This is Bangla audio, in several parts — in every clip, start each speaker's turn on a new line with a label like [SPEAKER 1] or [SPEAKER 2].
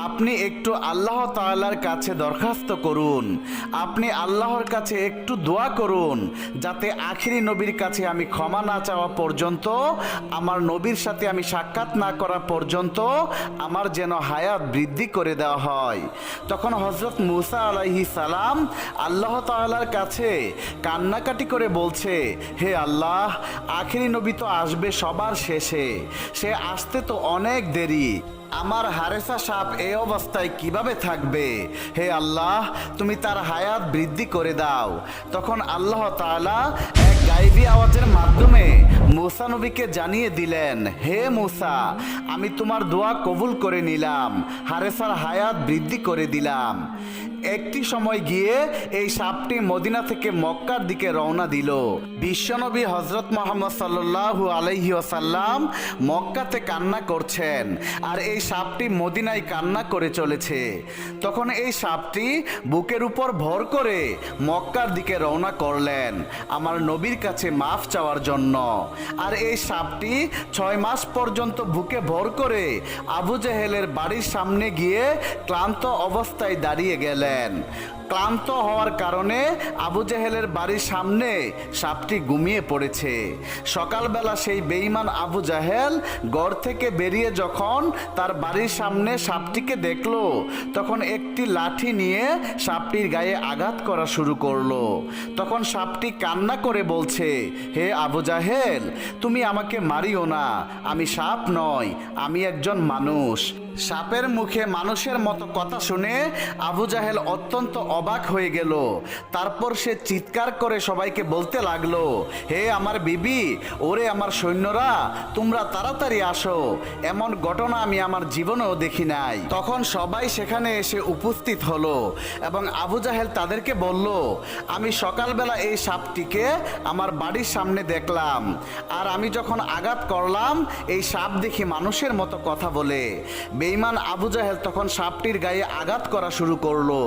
[SPEAKER 1] আপনি একটু আল্লাহ তাআলার কাছে দরখাস্ত করুন, আপনি আল্লাহর কাছে একটু দোয়া করুন, যাতে আখিরি নবীর কাছে আমি ক্ষমা না চাওয়া পর্যন্ত, আমার নবীর সাথে আমি সাক্ষাৎ না করা পর্যন্ত আমার যেন হায়াত বৃদ্ধি করে দেওয়া হয়। তখন হযরত মূসা আলাইহিস সালাম আল্লাহ তাআলার কাছে কান্নাকাটি করে বলছে, হে আল্লাহ, আখিরি নবী তো আসবে সবার শেষে, সে আসতে তো অনেক দেরি, আমার হারেসা সাপ এই অবস্থায় কিভাবে থাকবে? হে আল্লাহ, তুমি তার হায়াত বৃদ্ধি করে দাও। তখন আল্লাহ তাআলা এক গায়বী আওয়াজের মাধ্যমে মূসা নবীকে জানিয়ে দিলেন, হে মূসা, আমি তোমার দোয়া কবুল করে নিলাম, হারেসার হায়াত বৃদ্ধি করে দিলাম। একটি সময় গিয়ে এই সাপটি মদিনা থেকে মক্কার দিকে রওনা দিল। বিশ্বনবী হযরত মুহাম্মদ সাল্লাল্লাহু আলাইহি ওয়াসাল্লাম মক্কাতে কান্না করছেন, আর এই সাপটি মদিনায় কান্না করে চলেছে। তখন এই সাপটি বুকের উপর ভর করে মক্কার দিকে রওনা করলেন আমার নবীর কাছে মাফ চাওয়ার জন্য। আর এই সাপটি 6 মাস পর্যন্ত বুকে ভর করে আবু জেহেলের বাড়ির সামনে গিয়ে ক্লান্ত অবস্থায় দাঁড়িয়ে গেলেন। ক্লান্ত হওয়ার কারণে আবু জেহেলের বাড়ির সামনে সাপটি ঘুমিয়ে পড়েছে। সকালবেলা সেই বেঈমান আবু জাহেল ঘর থেকে বেরিয়ে যখন তার বাড়ির সামনে সাপটিকে দেখলো, তখন একটি লাঠি নিয়ে সাপটির গায়ে আঘাত করা শুরু করলো। তখন সাপটি কান্না করে বলছে, হে আবু জাহেল, তুমি আমাকে মারিও না, আমি সাপ নয়, আমি একজন মানুষ। সাপের মুখে মানুষের মতো কথা শুনে আবু জাহেল অত্যন্ত অবাক হয়ে গেল। তারপর সে চিৎকার করে সবাইকে বলতে লাগলো, হে আমার বিবি, ওরে আমার সৈন্যরা, তোমরা তাড়াতাড়ি আসো, এমন ঘটনা আমি আমার জীবনেও দেখি নাই। তখন সবাই সেখানে এসে উপস্থিত হলো এবং আবু জাহেল তাদেরকে বলল, আমি সকালবেলা এই সাপটিকে আমার বাড়ির সামনে দেখলাম, আর আমি যখন আঘাত করলাম এই সাপ দেখি মানুষের মতো কথা বলে। বেঈমান আবু জাহেল তখন সাপটির গায়ে আঘাত করা শুরু করলো।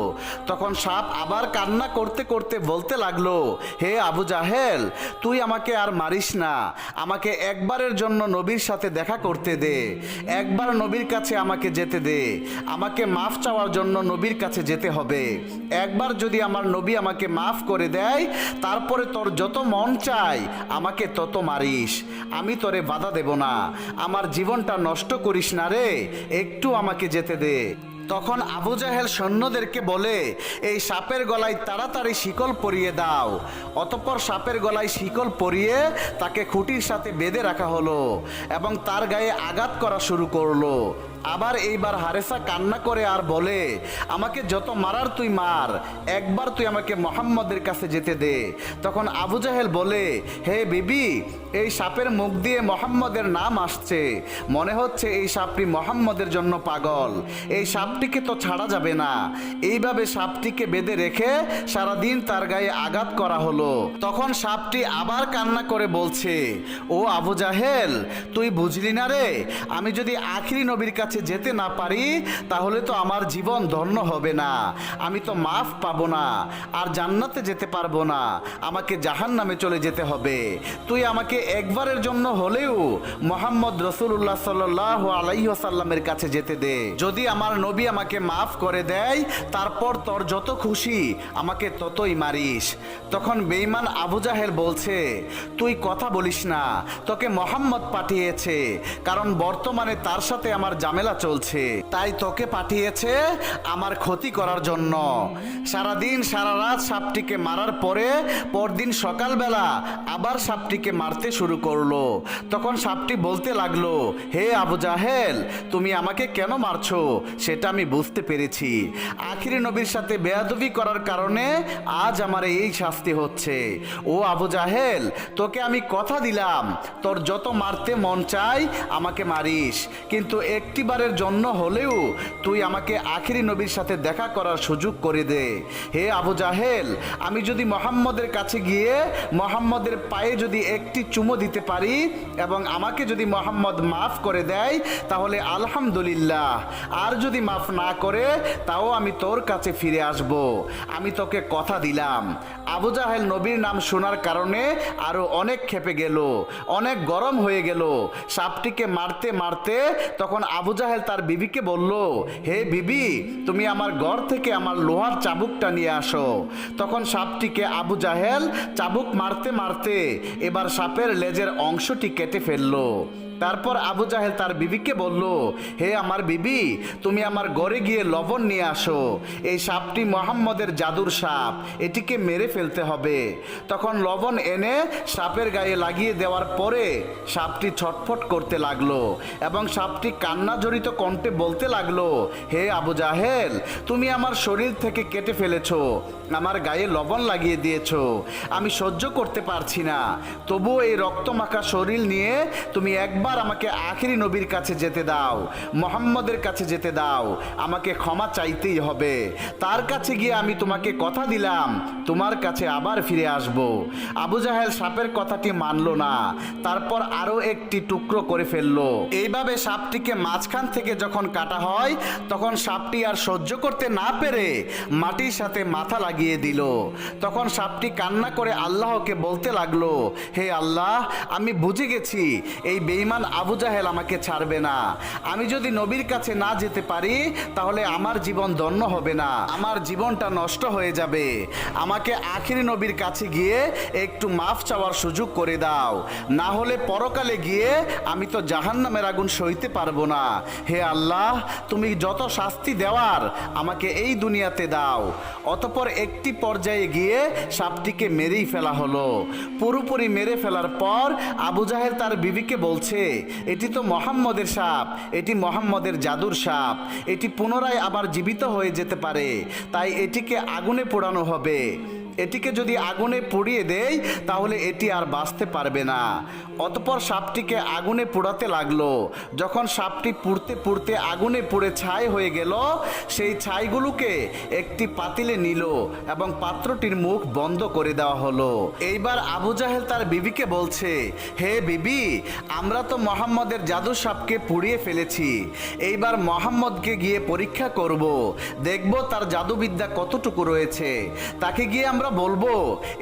[SPEAKER 1] তখন সাপ আবার কান্না করতে করতে বলতে লাগলো, হে আবু জাহেল, তুই আমাকে আর মারিস না, আমাকে একবারের জন্য নবীর সাথে দেখা করতে দে, একবার নবীর কাছে আমাকে যেতে দে, আমাকে মাফ চাওয়ার জন্য নবীর কাছে যেতে হবে। একবার যদি আমার নবী আমাকে মাফ করে দেয়, তারপরে তোর যত মন চায় আমাকে তত মারিস, আমি তোরে বাধা দেব না, আমার জীবনটা নষ্ট করিস না রে, একটু আমাকে যেতে দে। তখন আবু জাহেল সৈন্যদেরকে বলে, এই সাপের গলায় তাড়াতাড়ি শিকল পরিয়ে দাও। অতঃপর সাপের গলায় শিকল পরিয়ে তাকে খুঁটির সাথে বেঁধে রাখা হলো এবং তার গায়ে আঘাত করা শুরু করলো। আবার এইবার হারেসা কান্না করে আর বলে, আমাকে যত মারার তুই মার, একবার তুই আমাকে মুহাম্মদের কাছে যেতে দে। তখন আবু জাহেল বলে, হে বিবি, এই সাপের মুখ দিয়ে মুহাম্মদের নাম আসছে, মনে হচ্ছে এই সাপটি মুহাম্মদের জন্য পাগল, এই সাপটিকে তো ছাড়া যাবে না। এইভাবে সাপটিকে বেঁধে রেখে সারাদিন তার গায়ে আঘাত করা হলো। তখন সাপটি আবার কান্না করে বলছে, ও আবু জাহেল, তুই বুঝলি না রে, আমি যদি আখিরি নবীর কাছে যেতে না পারি তাহলে তো আমার জীবন ধন্য হবে না, আমি তো মাফ পাবো না, আর জান্নাতে যেতে পারবো না, আমাকে জাহান্নামে চলে যেতে হবে। তুই আমাকে একবারের জন্য হলেও মুহাম্মদ রাসূলুল্লাহ সাল্লাল্লাহু আলাইহি ওয়াসাল্লামের কাছে যেতে দে, যদি আমার নবী আমাকে মাফ করে দেয় তারপর তোর যত খুশি আমাকে ততই মারিস। তখন বেঈমান আবু জাহেল বলছে, তুই কথা বলিস না, তোকে মুহাম্মদ পাঠিয়েছে, কারণ বর্তমানে তার সাথে আমার ঝামেলা চলছে, তাই তোকে পাঠিয়েছে আমার ক্ষতি করার জন্য। সারাদিন সারা রাত সাপটিকে মারার পরে পরদিন সকালবেলা আবার সাপটিকে মারতে শুরু করলো। তখন সাপটি বলতে লাগলো, হে আবু জাহেল, তুমি আমাকে কেন মারছো সেটা আমি বুঝতে পেরেছি, আখিরি নবীর সাথে বেয়াদবি করার কারণে আজ আমার এই শাস্তি হচ্ছে। ও আবু জাহেল, তোকে আমি কথা দিলাম তোর যত মারতে মন চায় আমাকে মারিস, কিন্তু একটিবারের জন্য হলেও তুই আমাকে আখিরি নবীর সাথে দেখা করার সুযোগ করে দে। হে আবু জাহেল, আমি যদি মুহাম্মদের কাছে গিয়ে মুহাম্মদের পায়ে যদি একটি চুমো দিতে পারি এবং আমাকে যদি মুহাম্মদ মাফ করে দেয় তাহলে আলহামদুলিল্লাহ, আর যদি মাফ না করে তাও আমি তোর কাছে ফিরে আসব, আমি তোকে কথা দিলাম। আবু জাহেল নবীর নাম শোনার কারণে আরো অনেক ক্ষেপে গেল, অনেক গরম হয়ে গেল। সাপটিকে মারতে মারতে তখন আবু জাহেল তার বিবিকে বলল, হে বিবি, তুমি আমার ঘর থেকে আমার লোহার চাবুকটা নিয়ে আসো। তখন সাপটিকে আবু জাহেল চাবুক মারতে মারতে এবার সাপের লেজের অংশটি কেটে ফেললো। তারপর আবু জাহেল তার বিবিকে বলল, হে আমার বিবি, তুমি আমার ঘরে গিয়ে লবণ নিয়ে আসো। এই সাপটি মোহাম্মদের জাদুর সাপ, এটিকে মেরে ফেলতে হবে। তখন লবণ এনে সাপের গায়ে লাগিয়ে দেওয়ার পরে সাপটি ছটফট করতে লাগলো এবং সাপটি কান্না জড়িত কণ্ঠে বলতে লাগলো, হে আবু জাহেল, তুমি আমার শরীর থেকে কেটে ফেলেছো, আমার গায়ে লবণ লাগিয়ে দিয়েছো, আমি সহ্য করতে পারছি না। তবুও এই রক্তমাখা শরীর নিয়ে তুমি একবার আমাকে আখেরি নবীর কাছে যেতে দাও, মোহাম্মদের কাছে যেতে দাও, আমাকে ক্ষমা চাইতেই হবে। তার কাছে গিয়ে আমি তোমাকে কথা দিলাম তোমার কাছে আবার ফিরে আসব। আবু জাহেল সাপের কথাটি মানল না, তারপর আরো একটি টুকরো করে ফেললো। এইভাবে সাপটিকে মাঝখান থেকে যখন কাটা হয় তখন সাপটি আর সহ্য করতে না পেরে মাটির সাথে মাথা লাগিয়ে দিল। তখন সাপটি কান্না করে আল্লাহকে বলতে লাগলো, হে আল্লাহ, আমি বুঝে গেছি এই বেঈমান আবু জাহেল আমাকে ছাড়বে না। আমি যদি নবীর কাছে না যেতে পারি তাহলে আমার জীবন ধন্য হবে না, আমার জীবনটা নষ্ট হয়ে যাবে। আমাকে আখিরি নবীর কাছে গিয়ে একটু মাফ চাওয়ার সুযোগ করে দাও, না হলে পরকালে গিয়ে আমি তো জাহান্নামের আগুন সইতে পারবো না। হে আল্লাহ, তুমি যত শাস্তি দেওয়ার আমাকে এই দুনিয়াতে দাও। অতঃপর একটি পর্যায়ে গিয়ে সাপটিকে মেরেই ফেলা হলো। পুরোপুরি মেরে ফেলার পর আবু জাহেল তার বিবিকে বলছে, এটি তো মোহাম্মদের সাপ, এটি মোহাম্মদের জাদুর সাপ, এটি পুনরায় আবার জীবিত হয়ে যেতে পারে, তাই এটিকে আগুনে পোড়ানো হবে। এটিকে যদি আগুনে পুড়িয়ে দেই তাহলে এটি আর বাঁচতে পারবে না। অতঃপর সাপটিকে আগুনে পোড়াতে লাগলো। যখন সাপটি পুড়তে পুড়তে আগুনে পুড়ে ছাই হয়ে গেল, সেই ছাইগুলোকে একটি পাতিলে নিল এবং পাত্রটির মুখ বন্ধ করে দেওয়া হলো। এইবার আবু জাহেল তার বিবিকে বলছে, হে বিবি, আমরা তো মোহাম্মদের জাদুর সাপকে পুড়িয়ে ফেলেছি, এইবার মোহাম্মদকে গিয়ে পরীক্ষা করব, দেখব তার জাদুবিদ্যা কতটুকু রয়েছে। তাকে গিয়ে আমরা বলবো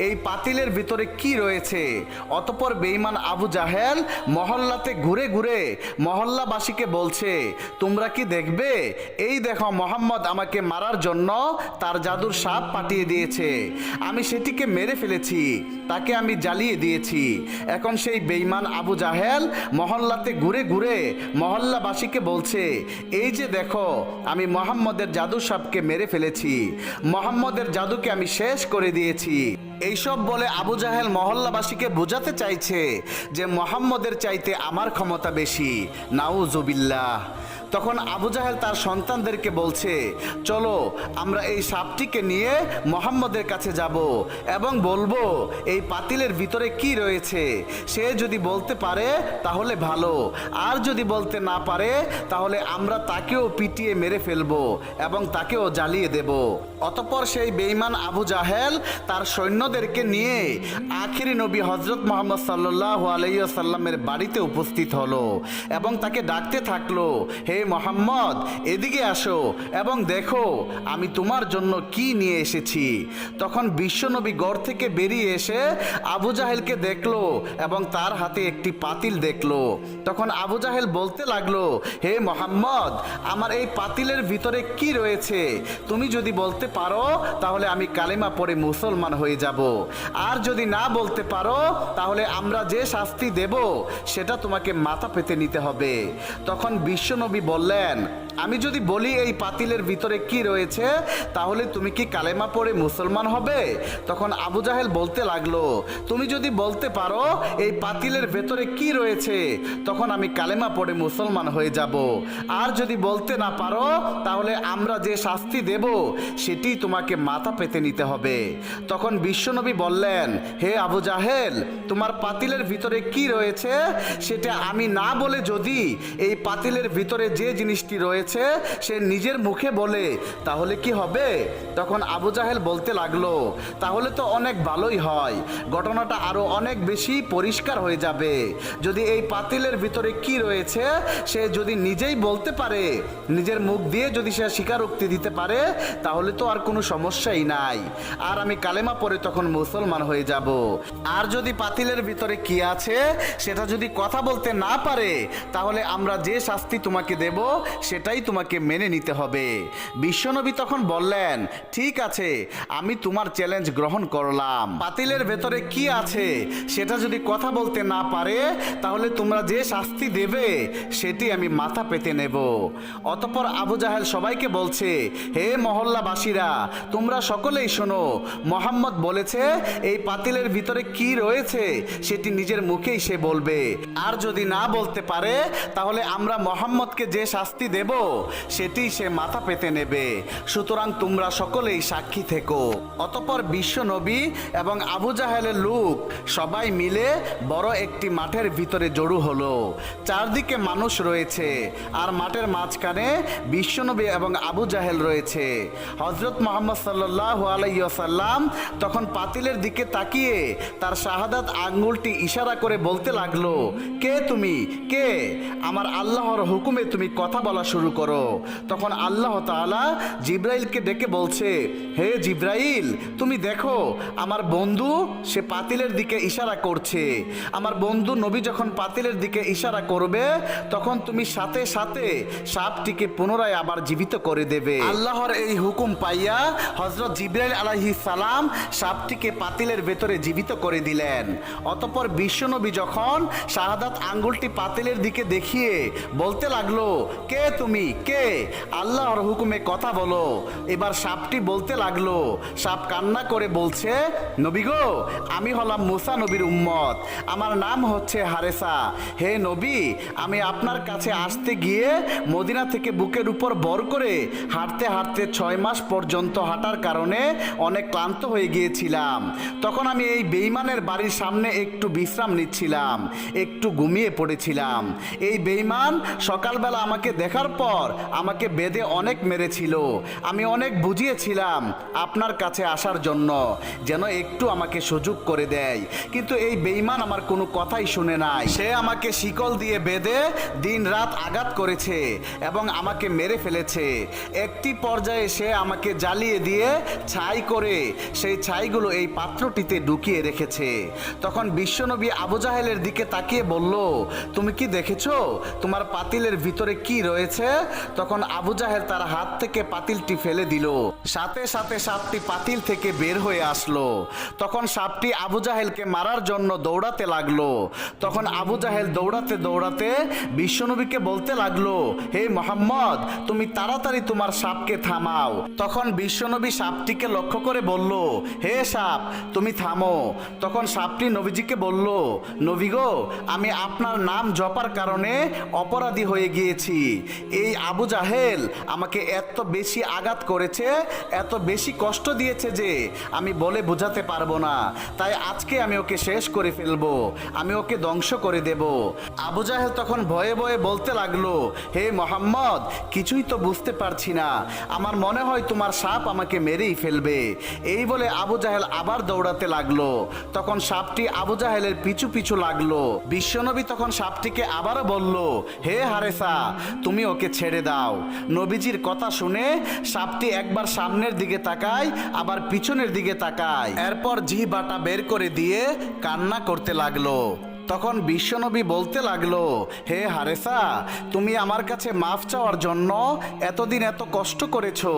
[SPEAKER 1] এই পাতিলের ভিতরে কি রয়েছে। অতঃপর বেঈমান আবু জাহেল মহল্লাতে ঘুরে ঘুরে মহল্লাবাসীকে বলছে, তোমরা কি দেখবে, এই দেখো মোহাম্মদ আমাকে মারার জন্য তার জাদুর সাপ পাঠিয়ে দিয়েছে, আমি সেটিকে মেরে ফেলেছি, তাকে আমি জ্বালিয়ে দিয়েছি। এখন সেই বেঈমান আবু জাহেল মহল্লাতে ঘুরে ঘুরে মহল্লাবাসীকে বলছে, এই যে দেখো, আমি মোহাম্মদের জাদুর সাপকে মেরে ফেলেছি, মোহাম্মদের জাদুকে আমি শেষ করে দিয়েছি। এইসব বলে আবু জাহেল মহল্লাবাসীকে বোঝাতে চাইছে যে মোহাম্মদের চাইতে আমার ক্ষমতা বেশি। নাউজুবিল্লাহ। তখন আবু জাহেল তার সন্তানদেরকে বলছে, চলো আমরা এই সাপটিকে নিয়ে মোহাম্মদের কাছে যাব এবং বলবো এই পাতিলের ভিতরে কি রয়েছে। সে যদি বলতে পারে তাহলে ভালো, আর যদি বলতে না পারে তাহলে আমরা তাকেও পিটিয়ে মেরে ফেলবো এবং তাকেও জ্বালিয়ে দেব। অতঃপর সেই বেঈমান আবু জাহেল তার সৈন্যদেরকে নিয়ে আখিরি নবী হযরত মুহাম্মদ সাল্লাল্লাহু আলাইহি ওয়াসাল্লামের বাড়িতে উপস্থিত হলো এবং তাকে ডাকতে থাকলো, হে মোহাম্মদ, এদিকে আসো এবং দেখো আমি তোমার জন্য কি নিয়ে এসেছি। তখন বিশ্বনবী ঘর থেকে বেরিয়ে এসে আবু জাহেলকে দেখলো এবং তার হাতে একটি পাতিল দেখলো। তখন আবু জাহেল বলতে লাগলো, হে মোহাম্মদ, আমার এই পাতিলের ভিতরে কি রয়েছে তুমি যদি বলতে পারো তাহলে আমি কালেমা পড়ে মুসলমান হয়ে যাব, আর যদি না বলতে পারো তাহলে আমরা যে শাস্তি দেব সেটা তোমাকে মাথা পেতে নিতে হবে। তখন বিশ্বনবী বললেন, আমি যদি বলি এই পাতিলের ভিতরে কি রয়েছে তাহলে তুমি কি কালেমা পড়ে মুসলমান হবে? তখন আবু জাহেল বলতে লাগলো, তুমি যদি বলতে পারো এই পাতিলের ভেতরে কি রয়েছে তখন আমি কালেমা পড়ে মুসলমান হয়ে যাব, আর যদি বলতে না পারো তাহলে আমরা যে শাস্তি দেব সেটি তোমাকে মাথা পেতে নিতে হবে। তখন বিশ্বনবী বললেন, হে আবু জাহেল, তোমার পাতিলের ভিতরে কি রয়েছে সেটা আমি না বলে যদি এই পাতিলের ভিতরে যে জিনিসটি রয়েছে রয়েছে সে নিজের মুখে বলে, তাহলে কি হবে? তখন আবু জাহেল বলতে লাগলো, তাহলে তো অনেক ভালোই হয়, ঘটনাটা আরো অনেক বেশি পরিষ্কার হয়ে যাবে। যদি এই পাতিলের ভিতরে কি রয়েছে সে যদি নিজেই বলতে পারে, নিজের মুখ দিয়ে যদি সে স্বীকারোক্তি দিতে পারে, তাহলে তো আর কোনো সমস্যাই নাই, আর আমি কালেমা পড়ে তখন মুসলমান হয়ে যাব। আর যদি পাতিলের ভিতরে কি আছে সেটা যদি কথা বলতে না পারে, তাহলে আমরা যে শাস্তি তোমাকে দেব সেটাই তোমাকে মেনে নিতে হবে। বিশ্বনবী তখন বললেন, ঠিক আছে, আমি তোমার চ্যালেঞ্জ গ্রহণ করলাম। পাতিলের ভেতরে কি আছে সেটা যদি কথা বলতে না পারে, তাহলে তোমরা যে শাস্তি দেবে সেটি আমি মাথা পেতে নেব। অতঃপর আবু জাহেল সবাইকে বলছে, হে মহল্লাবাসীরা, তোমরা সকলেই শোনো, মোহাম্মদ বলেছে এই পাতিলের ভিতরে কি রয়েছে সেটি নিজের মুখেই সে বলবে, আর যদি না বলতে পারে তাহলে আমরা মোহাম্মদকে যে শাস্তি দেব সেটি সে মাথা পেতে নেবে। সুতরাং তোমরা সকলেই সাক্ষী থেকো। অতঃপর বিশ্ব নবী এবং আবু জাহেলের লোক সবাই মিলে বড় একটি মাঠের ভিতরে জড়ো হলো। চারদিকে মানুষ রয়েছে আর মাঠের মাঝখানে বিশ্বনবী এবং আবু জাহেল রয়েছে। হযরত মুহাম্মদ সাল্লাল্লাহু আলাইহি ওয়াসাল্লাম তখন পাতিলের দিকে তাকিয়ে তার শাহাদাত আঙ্গুলটি ইশারা করে বলতে লাগলো, কে তুমি? কে? আমার আল্লাহর হুকুমে তুমি কথা বলা শুরু করো। তখন আল্লাহ তাআলা জিব্রাইলকে ডেকে বলছে, হে জিব্রাইল, তুমি দেখো আমার বন্ধু সে পাতিলের দিকে ইশারা করছে। আমার বন্ধু নবী যখন পাতিলের দিকে ইশারা করবে তখন তুমি সাথে সাথে সাপটিকে পুনরায় আবার জীবিত করে দেবে। আল্লাহর এই হুকুম পাইয়া হযরত জিব্রাইল আলাইহিস সালাম সাপটিকে পাতিলের ভেতরে জীবিত করে দিলেন। অতঃপর বিশ্বনবী যখন শাহাদাত আঙ্গুলটি পাতিলের দিকে দেখিয়ে বলতে লাগলো, কে তুমি? কে? আল্লাহর হুকুমে কথা বলো। এবার সাপটি বলতে লাগলো, সাপ কান্না করে বলছে, নবী গো, আমি হলাম মুসা নবীর উম্মত, আমার নাম হচ্ছে হারেসা। হে নবী, আমি আপনার কাছে আসতে গিয়ে মদিনা থেকে বুকের উপর বর করে হাঁটতে হাঁটতে 6 মাস পর্যন্ত হাঁটার কারণে অনেক ক্লান্ত হয়ে গিয়েছিলাম। তখন আমি এই বেঈমানের বাড়ির সামনে একটু বিশ্রাম নিচ্ছিলাম, একটু ঘুমিয়ে পড়েছিলাম। এই বেঈমান সকালবেলা আমাকে দেখার পর আমাকে বেঁধে অনেক মেরেছিল। আমি অনেক বুঝিয়েছিলাম আপনার কাছে আসার জন্য, যেন একটু আমাকে সুযোগ করে দেয়, কিন্তু এই বেঈমান আমার কোনো কথাই শুনে নাই। সে আমাকে শিকল দিয়ে বেঁধে দিন রাত আঘাত করেছে এবং আমাকে মেরে ফেলেছে। একটি পর্যায়ে সে আমাকে জ্বালিয়ে দিয়ে ছাই করে সেই ছাইগুলো এই পাত্রটিতে ঢুকিয়ে রেখেছে। তখন বিশ্বনবী আবু জাহেলের দিকে তাকিয়ে বলল, তুমি কি দেখেছো তোমার পাতিলের ভিতরে কি রয়েছে? তখন আবু জাহেল তার হাত থেকে পাতিলটি ফেলে দিল, সাথে সাথে সাপটি পাতিল থেকে বের হয়ে আসলো। তখন সাপটি আবু জাহেলকে মারার জন্য দৌড়াতে লাগলো। তখন আবু জাহেল দৌড়াতে দৌড়াতে বিশ্বনবীকে বলতে লাগলো, হে মোহাম্মদ, তুমি তাড়াতাড়ি তোমার সাপকে থামাও। তখন বিশ্বনবী সাপটিকে লক্ষ্য করে বলল, হে সাপ, তুমি থামো। তখন সাপটি নবীজিকে বলল, নবী গো, আমি আপনার নাম জপার কারণে অপরাধী হয়ে গিয়েছি। এই আবু জাহেল আমাকে এত বেশি আঘাত করেছে, এত বেশি কষ্ট দিয়েছে যে আমি বলে বোঝাতে পারবো না। তাই আজকে আমি ওকে শেষ করে ফেলবো, আমি ওকে ধ্বংস করে দেব। আবু জাহেল তখন ভয়ে ভয়ে বলতে লাগলো, হে মোহাম্মদ, কিছুই তো বুঝতে পারছি না, আমার মনে হয় তোমার সাপ আমাকে মেরেই ফেলবে। এই বলে আবু জাহেল আবার দৌড়াতে লাগলো। তখন সাপটি আবু জাহেলের পিছু পিছু লাগলো। বিশ্বনবী তখন সাপটিকে আবারও বলল, হে হারেসা, তুমি ওকে ছেড়ে দাও। নবীজির কথা শুনে সাপটি একবার সামনের দিকে তাকায়, আবার পিছনের দিকে তাকায়, এরপর জিহ্বাটা বের করে দিয়ে কান্না করতে লাগলো। তখন বিশ্বনবী বলতে লাগলো, হে হারেসা, তুমি আমার কাছে মাফ চাওয়ার জন্য এতদিন এত কষ্ট করেছো,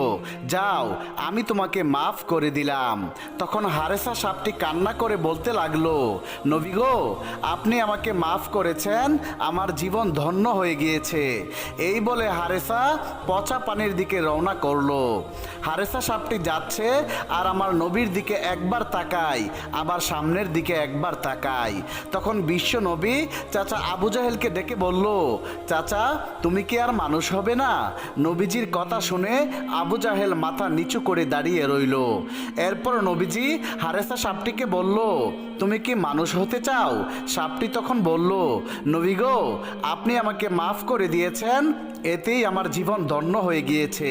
[SPEAKER 1] যাও, আমি তোমাকে মাফ করে দিলাম। তখন হারেসা সাপটি কান্না করে বলতে লাগলো, নবী গো, আপনি আমাকে মাফ করেছেন, আমার জীবন ধন্য হয়ে গিয়েছে। এই বলে হারেসা পচা পানির দিকে রওনা করলো। হারেসা সাপটি যাচ্ছে আর আমার নবীর দিকে একবার তাকায়, আবার সামনের দিকে একবার তাকায়। তখন বিশ্ব নবী চাচা আবু জাহেলকে ডেকে বলল, চাচা, তুমি কি আর মানুষ হবে না? নবীজির কথা শুনে আবু জাহেল মাথা নিচু করে দাঁড়িয়ে রইল। এরপর নবীজি হারেসা সাপটিকে বলল, তুমি কি মানুষ হতে চাও? সাপটি তখন বলল, নবী গো, আপনি আমাকে মাফ করে দিয়েছেন, এতেই আমার জীবন ধন্য হয়ে গিয়েছে।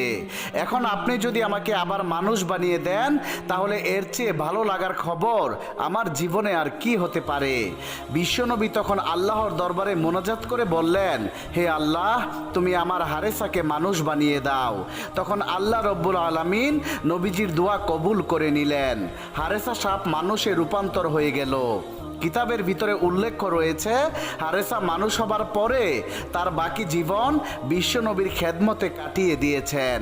[SPEAKER 1] এখন আপনি যদি আমাকে আবার মানুষ বানিয়ে দেন তাহলে এর চেয়ে ভালো লাগার খবর আমার জীবনে আর কি হতে পারে। বিশ্বনবী তখন আল্লাহর দরবারে মোনাজাত করে বললেন, হে আল্লাহ, তুমি আমার হারেসাকে মানুষ বানিয়ে দাও। তখন আল্লাহ রব্বুল আলামিন নবীজির দোয়া কবুল করে নিলেন। হারেসা সাপ মানুষে রূপান্তর হয়ে গেল। কিতাবের ভিতরে উল্লেখ রয়েছে, হারেসা মানুষ হবার পরে তার বাকি জীবন বিশ্বনবীর খেদমতে কাটিয়ে দিয়েছেন।